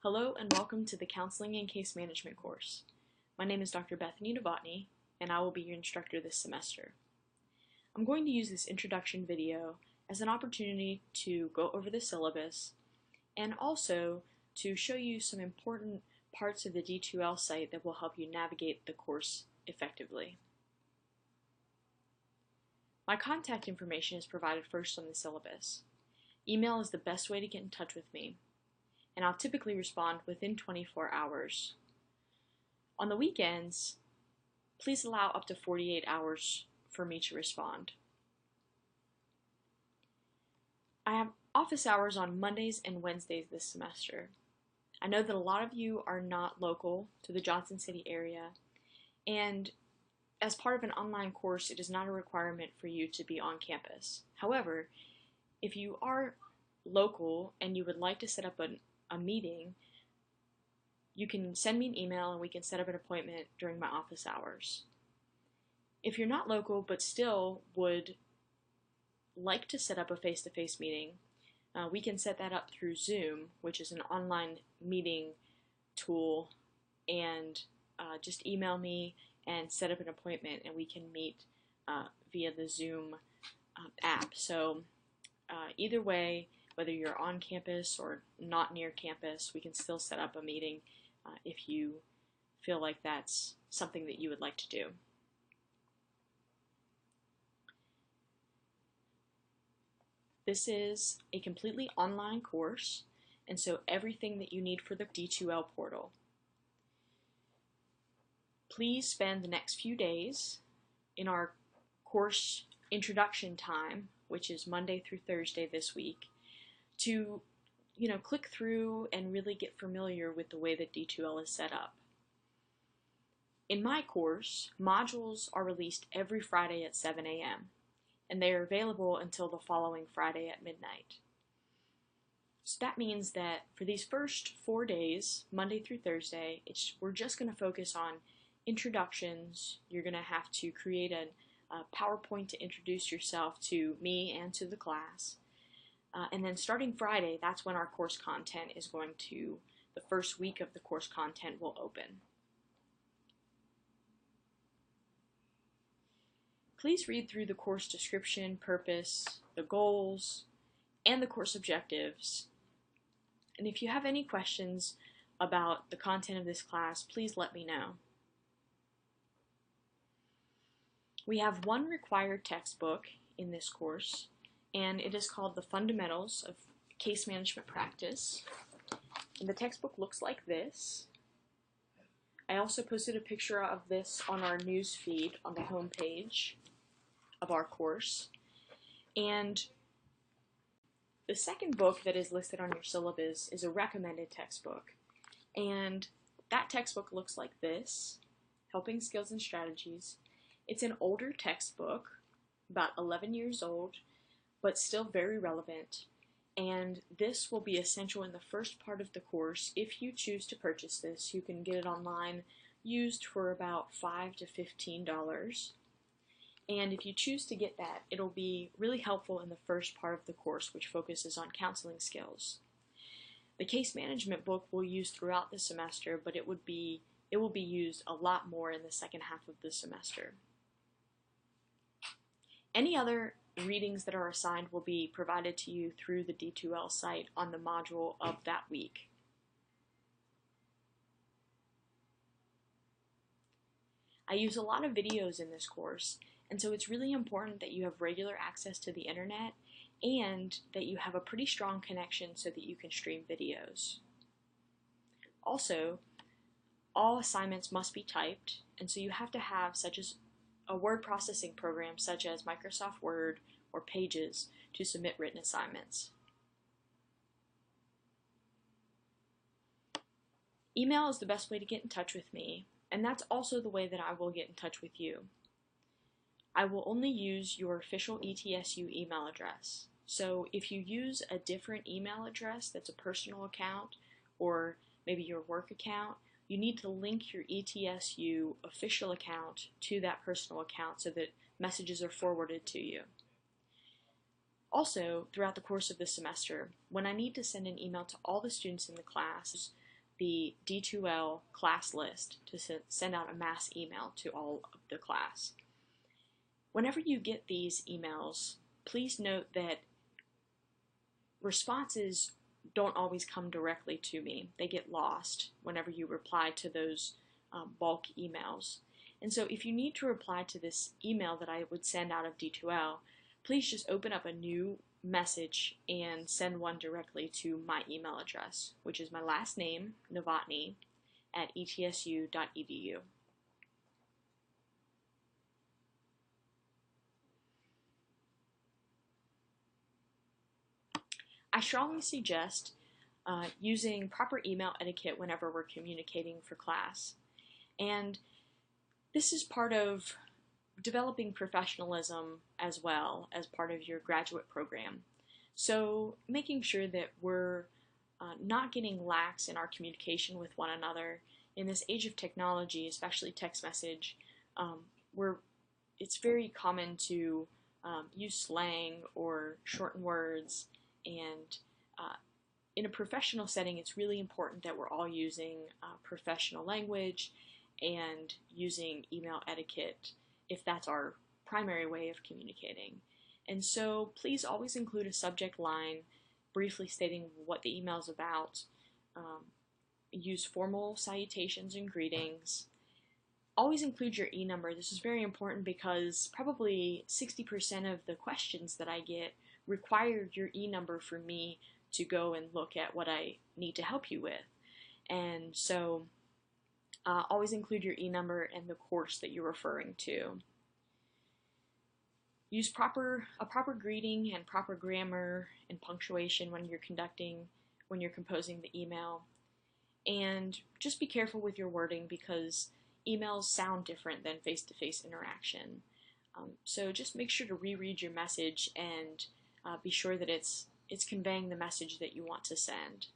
Hello and welcome to the Counseling and Case Management course. My name is Dr. Bethany Novotny, and I will be your instructor this semester. I'm going to use this introduction video as an opportunity to go over the syllabus and also to show you some important parts of the D2L site that will help you navigate the course effectively. My contact information is provided first on the syllabus. Email is the best way to get in touch with me, and I'll typically respond within 24 hours. On the weekends, please allow up to 48 hours for me to respond. I have office hours on Mondays and Wednesdays this semester. I know that a lot of you are not local to the Johnson City area, and as part of an online course, it is not a requirement for you to be on campus. However, if you are local and you would like to set up a meeting, you can send me an email and we can set up an appointment during my office hours. If you're not local but still would like to set up a face-to-face meeting, we can set that up through Zoom, which is an online meeting tool, and just email me and set up an appointment and we can meet via the Zoom app. So either way, whether you're on campus or not near campus, we can still set up a meeting if you feel like that's something that you would like to do. This is a completely online course, and so everything that you need for the D2L portal. Please spend the next few days in our course introduction time, which is Monday through Thursday this week, to click through and really get familiar with the way that D2L is set up. In my course, modules are released every Friday at 7 a.m. and they are available until the following Friday at midnight. So that means that for these first 4 days, Monday through Thursday, we're just going to focus on introductions. You're going to have to create a PowerPoint to introduce yourself to me and to the class. And then starting Friday, that's when our course content is the first week of the course content will open. Please read through the course description, purpose, the goals, and the course objectives. And if you have any questions about the content of this class, please let me know. We have one required textbook in this course, and it is called The Fundamentals of Case Management Practice. And the textbook looks like this. I also posted a picture of this on our news feed on the home page of our course. And the second book that is listed on your syllabus is a recommended textbook. And that textbook looks like this, Helping Skills and Strategies. It's an older textbook, about 11 years old, but still very relevant, and this will be essential in the first part of the course. If you choose to purchase this, you can get it online used for about $5 to $15, and if you choose to get that, it'll be really helpful in the first part of the course, which focuses on counseling skills. The case management book we'll use throughout the semester, but it will be used a lot more in the second half of the semester. Any other readings that are assigned will be provided to you through the D2L site on the module of that week. I use a lot of videos in this course, and so it's really important that you have regular access to the internet and that you have a pretty strong connection so that you can stream videos. Also, all assignments must be typed, and so you have to have a word processing program such as Microsoft Word or Pages to submit written assignments. Email is the best way to get in touch with me, and that's also the way that I will get in touch with you. I will only use your official ETSU email address. So if you use a different email address that's a personal account or maybe your work account, you need to link your ETSU official account to that personal account so that messages are forwarded to you. Also, throughout the course of the semester, when I need to send an email to all the students in the class, the D2L class list to send out a mass email to all of the class. Whenever you get these emails, please note that responses don't always come directly to me. They get lost whenever you reply to those bulk emails. And so if you need to reply to this email that I would send out of D2L, please just open up a new message and send one directly to my email address, which is my last name, Novotny, @etsu.edu. I strongly suggest using proper email etiquette whenever we're communicating for class. And this is part of developing professionalism as well as part of your graduate program. So making sure that we're not getting lax in our communication with one another. In this age of technology, especially text message, it's very common to use slang or shorten words, and in a professional setting, it's really important that we're all using professional language and using email etiquette if that's our primary way of communicating. And so please always include a subject line briefly stating what the email is about. Use formal salutations and greetings. Always include your e-number. This is very important because probably 60% of the questions that I get require your e-number for me to go and look at what I need to help you with. And so always include your e-number and the course that you're referring to. Use a proper greeting and proper grammar and punctuation when you're composing the email. And just be careful with your wording because emails sound different than face-to-face interaction. So just make sure to reread your message and be sure that it's conveying the message that you want to send.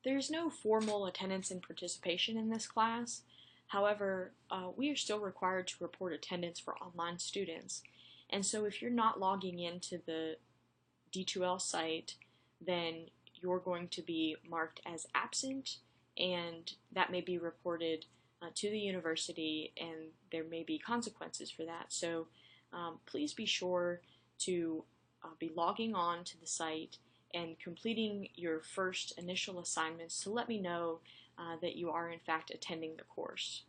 There's no formal attendance and participation in this class. However, we are still required to report attendance for online students. And so if you're not logging into the D2L site, then you're going to be marked as absent, and that may be reported to the university, and there may be consequences for that. So please be sure to be logging on to the site and completing your first initial assignments to let me know that you are in fact attending the course.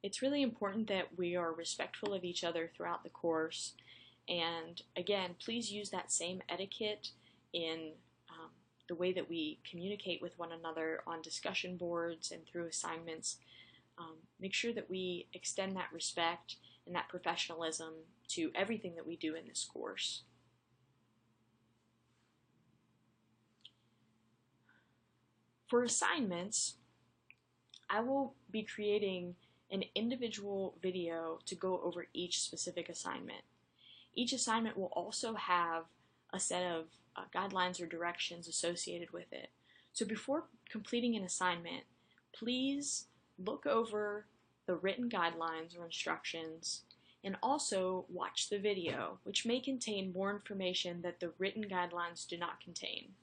It's really important that we are respectful of each other throughout the course, and again, please use that same etiquette in the way that we communicate with one another on discussion boards and through assignments. Make sure that we extend that respect and that professionalism to everything that we do in this course. For assignments, I will be creating an individual video to go over each specific assignment. Each assignment will also have a set of guidelines or directions associated with it. So before completing an assignment, please look over the written guidelines or instructions and also watch the video, which may contain more information that the written guidelines do not contain.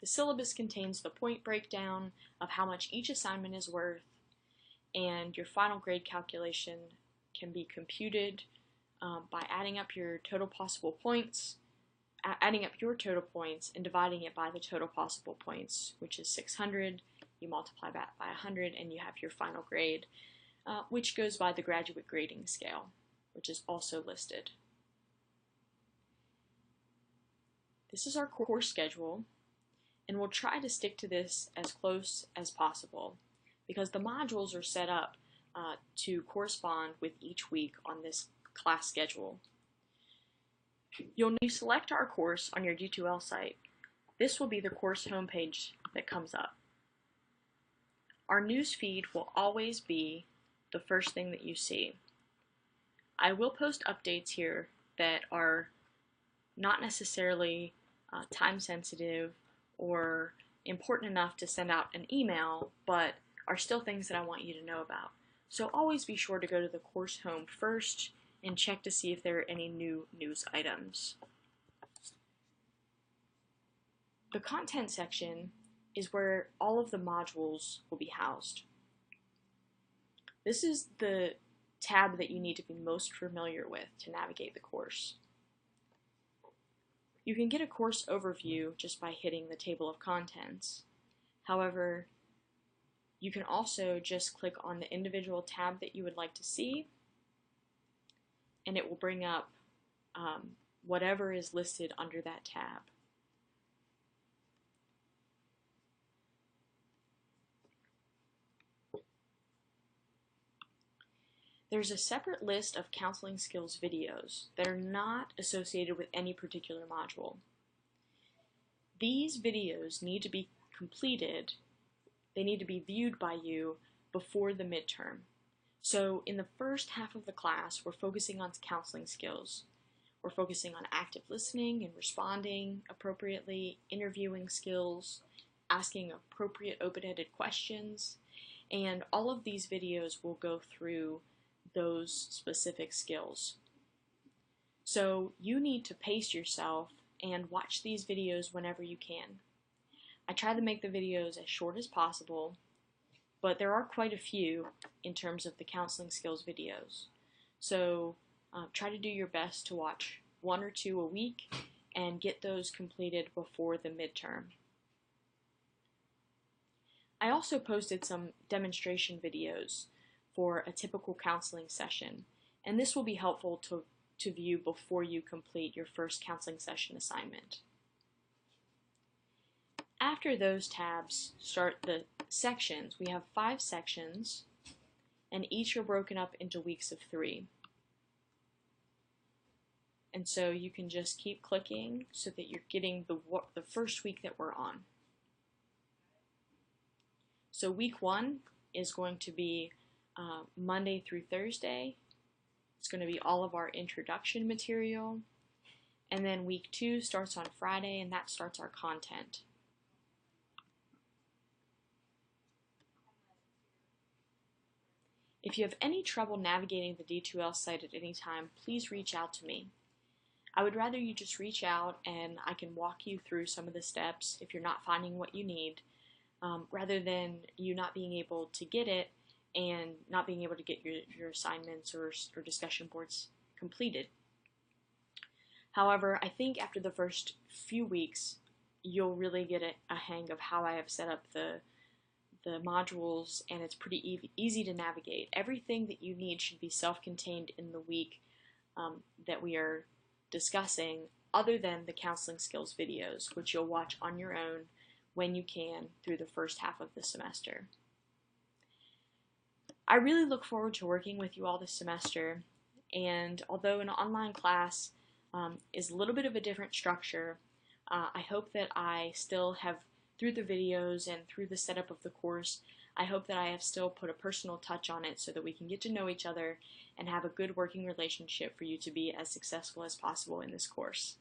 The syllabus contains the point breakdown of how much each assignment is worth, and your final grade calculation can be computed by adding up your total possible points, and dividing it by the total possible points, which is 600. You multiply that by 100 and you have your final grade, which goes by the graduate grading scale, which is also listed. This is our course schedule, and we'll try to stick to this as close as possible because the modules are set up to correspond with each week on this class schedule. You'll select our course on your D2L site. This will be the course homepage that comes up. Our news feed will always be the first thing that you see. I will post updates here that are not necessarily time sensitive or important enough to send out an email, but are still things that I want you to know about. So always be sure to go to the course home first and check to see if there are any new news items. The content section is where all of the modules will be housed. This is the tab that you need to be most familiar with to navigate the course. You can get a course overview just by hitting the table of contents. However, you can also just click on the individual tab that you would like to see, and it will bring up whatever is listed under that tab. There's a separate list of counseling skills videos that are not associated with any particular module. These videos need to be completed, they need to be viewed by you before the midterm. So in the first half of the class, we're focusing on counseling skills. We're focusing on active listening and responding appropriately, interviewing skills, asking appropriate open-ended questions, and all of these videos will go through those specific skills. So you need to pace yourself and watch these videos whenever you can. I try to make the videos as short as possible, but there are quite a few in terms of the counseling skills videos. So try to do your best to watch 1 or 2 a week and get those completed before the midterm. I also posted some demonstration videos for a typical counseling session, and this will be helpful to view before you complete your first counseling session assignment. After those tabs start the sections. We have 5 sections, and each are broken up into weeks of 3. And so you can just keep clicking so that you're getting the first week that we're on. So week 1 is going to be Monday through Thursday. It's going to be all of our introduction material. And then week 2 starts on Friday, and that starts our content. If you have any trouble navigating the D2L site at any time, please reach out to me. I would rather you just reach out and I can walk you through some of the steps if you're not finding what you need, rather than you not being able to get it and not being able to get your assignments or discussion boards completed. However, I think after the first few weeks, you'll really get a hang of how I have set up the modules, and it's pretty easy to navigate. Everything that you need should be self-contained in the week that we are discussing, other than the counseling skills videos, which you'll watch on your own when you can through the first half of the semester. I really look forward to working with you all this semester, and although an online class is a little bit of a different structure, I hope that I still have, through the videos and through the setup of the course, I hope that I have still put a personal touch on it so that we can get to know each other and have a good working relationship for you to be as successful as possible in this course.